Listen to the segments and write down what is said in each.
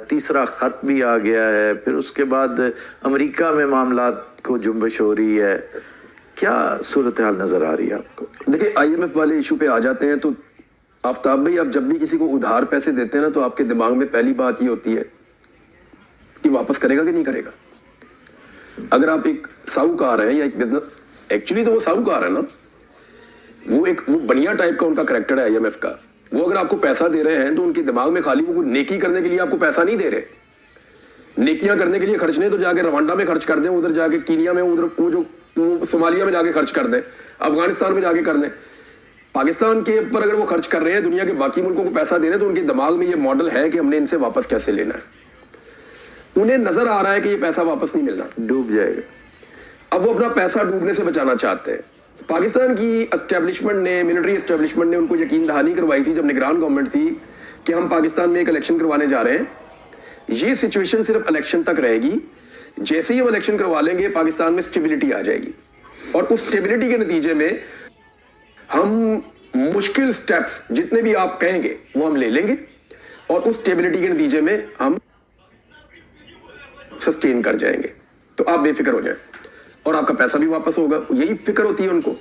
تیسرا خط بھی آ گیا ہے، پھر اس کے بعد امریکہ میں معاملات کو جنبش ہو رہی ہے، کیا صورتحال نظر آ رہی ہے آپ کو؟ دیکھیں آئی ایم ایف والے ایشو پہ آ جاتے ہیں تو آفتاب بھائی آپ جب بھی کسی کو ادھار پیسے دیتے ہیں نا تو آپ کے دماغ میں پہلی بات یہ ہوتی ہے کہ واپس کرے گا کہ نہیں کرے گا. اگر آپ ایک ساہوکار ہیں یا ایک بزنس، ایکچولی تو وہ ساہوکار ہے نا، وہ بنیا ٹائپ کا ان کا کریکٹر ہے آئی ایم ایف کا. وہ اگر آپ کو پیسہ دے رہے ہیں تو ان کے دماغ میں خالی وہ نیکی کرنے کے لیے آپ کو پیسہ نہیں دے رہے. نیکیاں کرنے کے لیے خرچنے تو جا کے روانڈا میں خرچ کر دیں، ادھر جا کے کینیا میں، ادھر وہ جو صومالیہ میں جا کے خرچ کر دیں، افغانستان میں جا کے کر دیں. پاکستان کے اوپر اگر وہ خرچ کر رہے ہیں، دنیا کے باقی ملکوں کو پیسہ دے رہے ہیں، تو ان کے دماغ میں یہ ماڈل ہے کہ ہم نے ان سے واپس کیسے لینا ہے. انہیں نظر آ رہا ہے کہ یہ پیسہ واپس نہیں ملنا، ڈوب جائے گا. اب وہ اپنا پیسہ ڈوبنے سے بچانا چاہتے ہیں. پاکستان کی اسٹیبلشمنٹ نے، ملٹری اسٹیبلشمنٹ نے ان کو یقین دہانی کروائی تھی جب نگران گورنمنٹ تھی کہ ہم پاکستان میں ایک الیکشن کروانے جا رہے ہیں. یہ سچویشن صرف الیکشن تک رہے گی. جیسے ہی ہم الیکشن کروا لیں گے پاکستان میں اسٹیبلٹی آ جائے گی، اور اس اسٹیبلٹی کے نتیجے میں ہم مشکل سٹیپس جتنے بھی آپ کہیں گے وہ ہم لے لیں گے، اور اس اسٹیبلٹی کے نتیجے میں ہم سسٹین کر جائیں گے. تو آپ بے فکر ہو جائیں اور آپ کا پیسہ بھی واپس ہوگا. یہی فکر ہوتی ہے ان کو.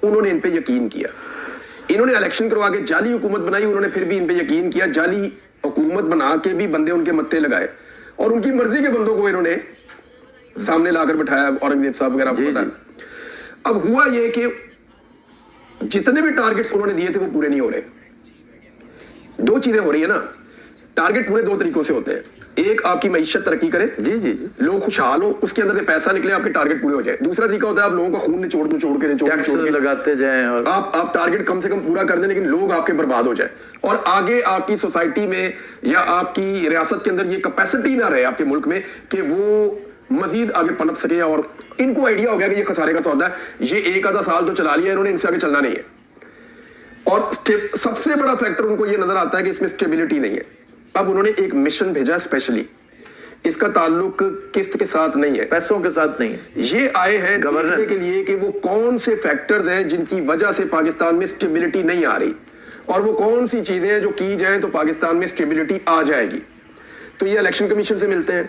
انہوں نے ان پہ یقین کیا. انہوں نے الیکشن کروا کے جعلی حکومت بنائی، انہوں نے پھر بھی ان پہ یقین کیا. جعلی حکومت بنا کے بھی بندے ان کے متے لگائے، اور ان کی مرضی کے بندوں کو انہوں نے سامنے لا کر بٹھایا. اورنگزیب صاحب وغیرہ کو پتا ہے. اب ہوا یہ کہ جتنے بھی ٹارگٹس انہوں نے دیے تھے وہ پورے نہیں ہو رہے. دو چیزیں ہو رہی ہیں نا. ٹارگٹ پورے دو طریقوں سے ہوتے ہیں. ایک آپ کی معیشت ترقی کرے، لوگ خوشحال ہو، اس کے اندر سے پیسہ نکلے، آپ کے ٹارگٹ پورے ہو جائے. دوسرا طریقہ ہوتا ہے آپ لوگوں کا خون نچوڑ کے لگاتے جائیں اور آپ ٹارگٹ کم سے کم پورا کر دیں، لیکن لوگ آپ کے برباد ہو جائیں، اور آگے آپ کی سوسائٹی میں یا آپ کی ریاست کے اندر یہ کیپیسٹی نہ رہے آپ کے ملک میں کہ وہ مزید آگے پنپ سکے. اور ان کو آئیڈیا ہو گیا کہ یہ خسارے کا سودا ہے، یہ ایک آدھا سال تو چلا لیا انہوں نے، ان سے آگے چلنا نہیں ہے. اور سب سے بڑا فیکٹر ان کو یہ نظر آتا ہے کہ اس میں اسٹیبلٹی نہیں ہے. اب انہوں نے ایک مشن بھیجا اسپیشلی. اس کا تعلق قسط کے ساتھ نہیں ہے، پیسوں کے ساتھ نہیں. یہ آئے ہیں دیکھنے کے لیے کہ وہ کون سے فیکٹرز ہیں جن کی وجہ سے پاکستان میں اسٹیبلٹی نہیں آ رہی، اور وہ کون سی چیزیں ہیں جو کی جائیں تو پاکستان میں اسٹیبلٹی آ جائے گی. تو یہ الیکشن کمیشن سے ملتے ہیں،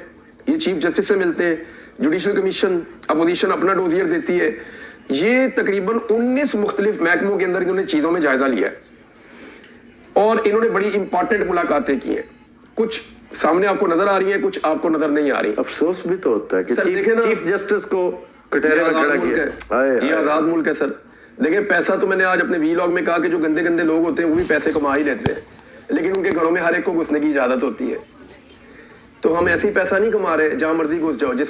یہ چیف جسٹس سے ملتے ہیں، جوڈیشل کمیشن، اپوزیشن اپنا ڈوزیئر دیتی ہے. یہ تقریباً 19 مختلف محکموں کے اندر انہوں نے چیزوں میں جائزہ لیا ہے، اور انہوں نے بڑی امپورٹنٹ ملاقاتیں کی ہیں. کچھ سامنے آپ کو نظر آ رہی ہیں، کچھ آپ کو نظر نہیں آ رہی. افسوس بھی تو ہوتا ہے کہ چیف جسٹس کو کٹہرے میں کھڑا کیا. یہ آزاد ملک ہے سر. دیکھیں پیسہ تو میں نے آج اپنے ویلاگ میں کہا کہ جو گندے گندے لوگ ہوتے ہیں وہ بھی پیسے کما ہی لیتے ہیں، لیکن ان کے گھروں میں ہر ایک کو گھسنے کی اجازت ہوتی ہے. تو ہم ایسے ہی پیسہ نہیں کما رہے جہاں مرضی گھس جاؤ. جس